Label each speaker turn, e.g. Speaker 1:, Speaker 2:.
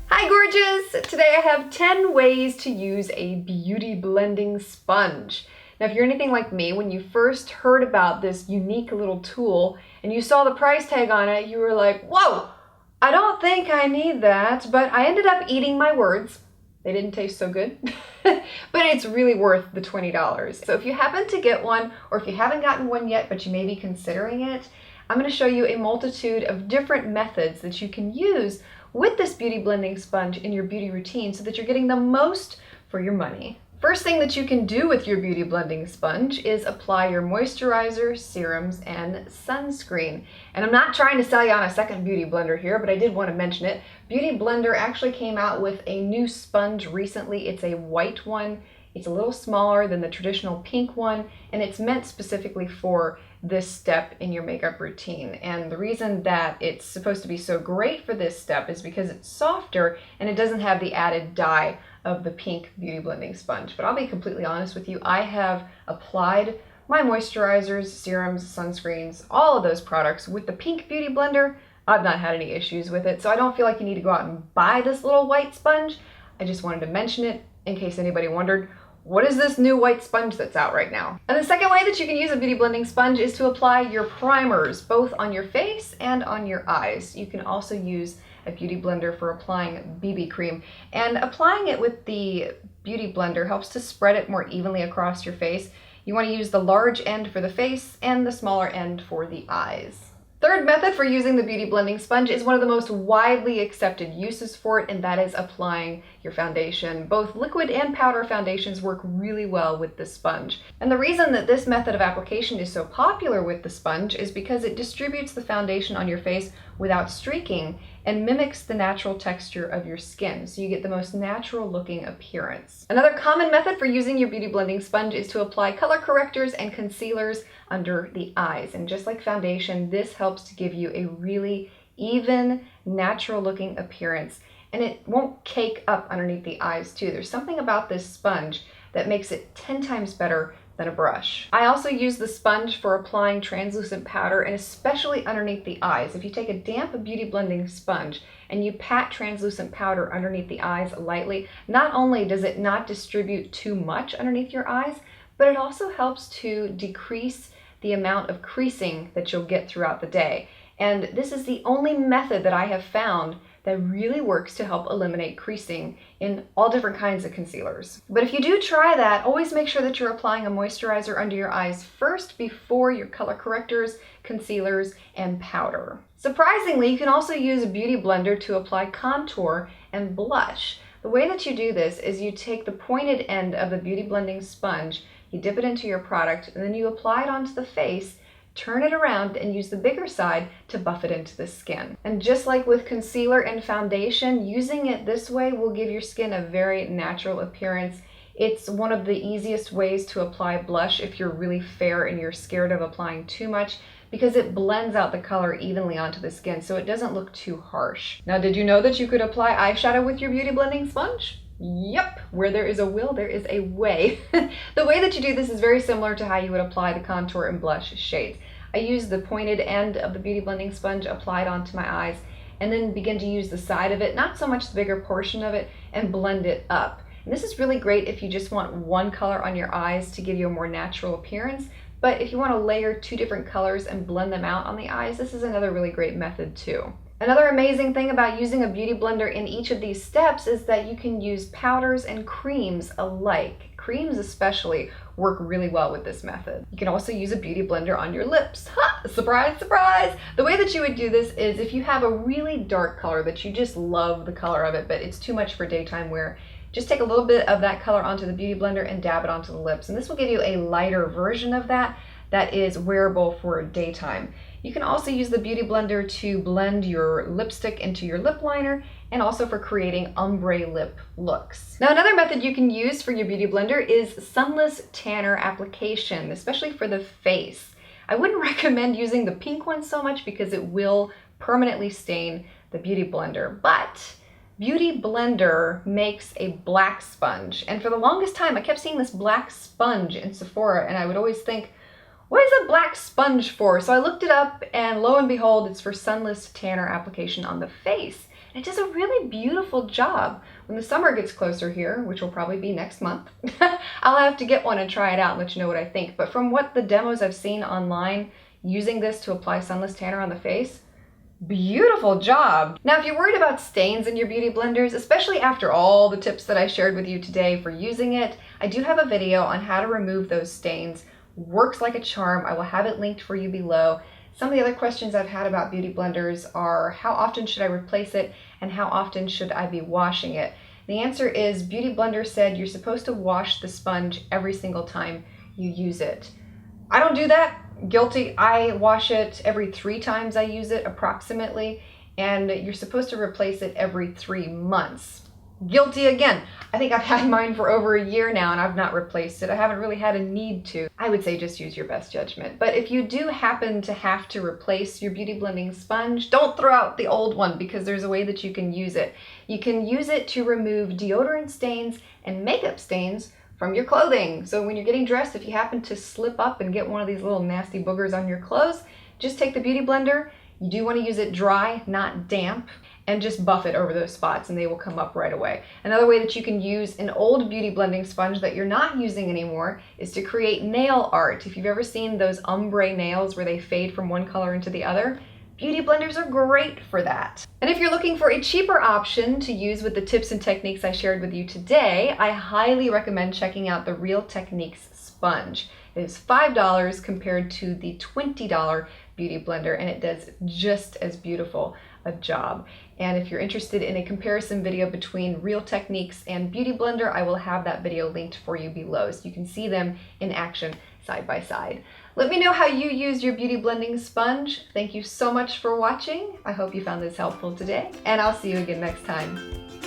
Speaker 1: Hi gorgeous! Today I have 10 ways to use a beauty blending sponge. Now if you're anything like me, when you first heard about this unique little tool and you saw the price tag on it, you were like, whoa, I don't think I need that, but I ended up eating my words. They didn't taste so good, but it's really worth the $20. So if you happen to get one, or if you haven't gotten one yet, but you may be considering it, I'm going to show you a multitude of different methods that you can use with this beauty blending sponge in your beauty routine so that you're getting the most for your money. First thing that you can do with your beauty blending sponge is apply your moisturizer, serums, and sunscreen. And I'm not trying to sell you on a second beauty blender here, but I did want to mention it. Beauty Blender actually came out with a new sponge recently. It's a white one. It's a little smaller than the traditional pink one, and it's meant specifically for this step in your makeup routine. And the reason that it's supposed to be so great for this step is because it's softer and it doesn't have the added dye of the pink beauty blending sponge. But I'll be completely honest with you, I have applied my moisturizers, serums, sunscreens, all of those products with the pink beauty blender. I've not had any issues with it, so I don't feel like you need to go out and buy this little white sponge. I just wanted to mention it in case anybody wondered, what is this new white sponge that's out right now? And the second way that you can use a beauty blending sponge is to apply your primers, both on your face and on your eyes. You can also use a beauty blender for applying BB cream. And applying it with the beauty blender helps to spread it more evenly across your face. You want to use the large end for the face and the smaller end for the eyes. Third method for using the beauty blending sponge is one of the most widely accepted uses for it, and that is applying your foundation. Both liquid and powder foundations work really well with this sponge. And the reason that this method of application is so popular with the sponge is because it distributes the foundation on your face without streaking and mimics the natural texture of your skin, so you get the most natural looking appearance. Another common method for using your beauty blending sponge is to apply color correctors and concealers under the eyes. And just like foundation, this helps to give you a really even, natural looking appearance, and it won't cake up underneath the eyes too. There's something about this sponge that makes it 10 times better than a brush. I also use the sponge for applying translucent powder, and especially underneath the eyes. If you take a damp beauty blending sponge and you pat translucent powder underneath the eyes lightly, not only does it not distribute too much underneath your eyes, but it also helps to decrease the amount of creasing that you'll get throughout the day. And this is the only method that I have found that really works to help eliminate creasing in all different kinds of concealers. But if you do try that, always make sure that you're applying a moisturizer under your eyes first before your color correctors, concealers, and powder. Surprisingly, you can also use a beauty blender to apply contour and blush. The way that you do this is you take the pointed end of the beauty blending sponge, you dip it into your product, and then you apply it onto the face, turn it around, and use the bigger side to buff it into the skin. And just like with concealer and foundation, using it this way will give your skin a very natural appearance. It's one of the easiest ways to apply blush if you're really fair and you're scared of applying too much, because it blends out the color evenly onto the skin so it doesn't look too harsh. Now, did you know that you could apply eyeshadow with your beauty blending sponge? Yep, where there is a will, there is a way. The way that you do this is very similar to how you would apply the contour and blush shades. I use the pointed end of the beauty blending sponge, apply it onto my eyes, and then begin to use the side of it, not so much the bigger portion of it, and blend it up. And this is really great if you just want one color on your eyes to give you a more natural appearance, but if you want to layer two different colors and blend them out on the eyes, this is another really great method too. Another amazing thing about using a beauty blender in each of these steps is that you can use powders and creams alike. Creams especially work really well with this method. You can also use a beauty blender on your lips. Ha! Surprise, surprise! The way that you would do this is if you have a really dark color that you just love the color of it, but it's too much for daytime wear, just take a little bit of that color onto the beauty blender and dab it onto the lips. And this will give you a lighter version of that that is wearable for daytime. You can also use the beauty blender to blend your lipstick into your lip liner, and also for creating ombre lip looks. Now, another method you can use for your beauty blender is Sunless tanner application, especially for the face. I wouldn't recommend using the pink one so much because it will permanently stain the beauty blender, but Beauty Blender makes a black sponge, and for the longest time I kept seeing this black sponge in Sephora, and I would always think, What is a black sponge for? So I looked it up and lo and behold, it's for sunless tanner application on the face. And it does a really beautiful job. When the summer gets closer here, which will probably be next month, I'll have to get one and try it out and let you know what I think. But from what the demos I've seen online, using this to apply sunless tanner on the face, beautiful job. Now, if you're worried about stains in your beauty blenders, especially after all the tips that I shared with you today for using it, I do have a video on how to remove those stains. Works like a charm. I will have it linked for you below. Some of the other questions I've had about beauty blenders are how often should I replace it and how often should I be washing it? The answer is Beauty Blender said you're supposed to wash the sponge every single time you use it. I don't do that. Guilty. I wash it every 3 times I use it approximately, and you're supposed to replace it every 3 months. Guilty again. I think I've had mine for over a year now and I've not replaced it. I haven't really had a need to. I would say just use your best judgment. But if you do happen to have to replace your beauty blending sponge, don't throw out the old one because there's a way that you can use it. You can use it to remove deodorant stains and makeup stains from your clothing. So when you're getting dressed, if you happen to slip up and get one of these little nasty boogers on your clothes, just take the beauty blender. You do want to use it dry, not damp, and just buff it over those spots and they will come up right away. Another way that you can use an old beauty blending sponge that you're not using anymore is to create nail art. If you've ever seen those ombre nails where they fade from one color into the other, beauty blenders are great for that. And if you're looking for a cheaper option to use with the tips and techniques I shared with you today, I highly recommend checking out the Real Techniques sponge. It is $5 compared to the $20 beauty blender, and it does just as beautiful a job. And if you're interested in a comparison video between Real Techniques and Beauty Blender, I will have that video linked for you below so you can see them in action side by side. Let me know how you use your beauty blending sponge. Thank you so much for watching. I hope you found this helpful today, and I'll see you again next time.